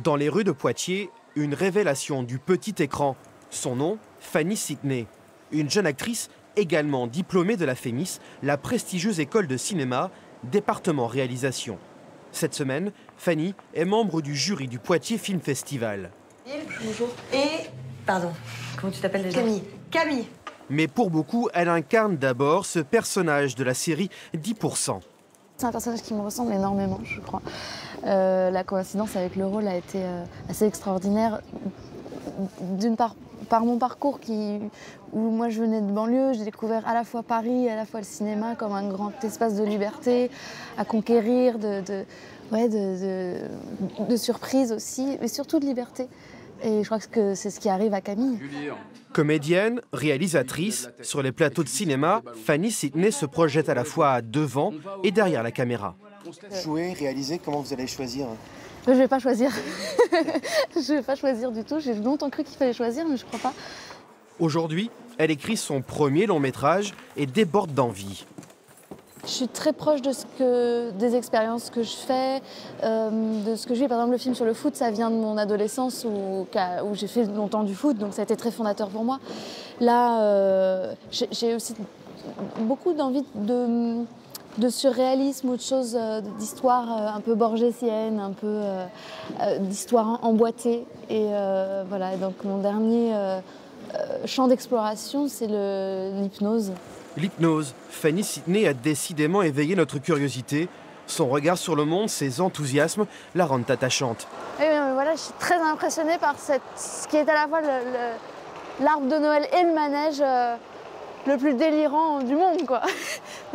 Dans les rues de Poitiers, une révélation du petit écran. Son nom, Fanny Sidney. Une jeune actrice également diplômée de la FEMIS, la prestigieuse école de cinéma, département réalisation. Cette semaine, Fanny est membre du jury du Poitiers Film Festival. Bonjour. Et, pardon, comment tu t'appelles déjà? Camille. Camille. Mais pour beaucoup, elle incarne d'abord ce personnage de la série 10%. C'est un personnage qui me ressemble énormément, je crois. La coïncidence avec le rôle a été assez extraordinaire. D'une part, par mon parcours où moi je venais de banlieue, j'ai découvert à la fois Paris, à la fois le cinéma comme un grand espace de liberté à conquérir, de surprise aussi, mais surtout de liberté. Et je crois que c'est ce qui arrive à Camille. Comédienne, réalisatrice, sur les plateaux de cinéma, Fanny Sidney se projette à la fois devant et derrière la caméra. Jouer, réaliser, comment vous allez choisir? Je ne vais pas choisir. Je ne vais pas choisir du tout. J'ai longtemps cru qu'il fallait choisir, mais je ne crois pas. Aujourd'hui, elle écrit son premier long métrage et déborde d'envie. Je suis très proche des expériences que je fais, de ce que je vis. Par exemple, le film sur le foot, ça vient de mon adolescence où j'ai fait longtemps du foot, donc ça a été très fondateur pour moi. Là, j'ai aussi beaucoup d'envie de surréalisme ou de choses, d'histoire un peu borgésienne, un peu d'histoire emboîtée. Et voilà, donc mon dernier champ d'exploration, c'est l'hypnose. L'hypnose, Fanny Sidney a décidément éveillé notre curiosité. Son regard sur le monde, ses enthousiasmes la rendent attachante. Oui, mais voilà, je suis très impressionnée par ce qui est à la fois l'arbre de Noël et le manège le plus délirant du monde, quoi.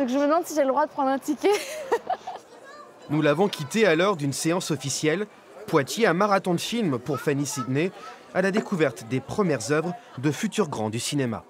Donc je me demande si j'ai le droit de prendre un ticket. Nous l'avons quitté à l'heure d'une séance officielle. Poitiers, un marathon de films pour Fanny Sidney, à la découverte des premières œuvres de futurs grands du cinéma.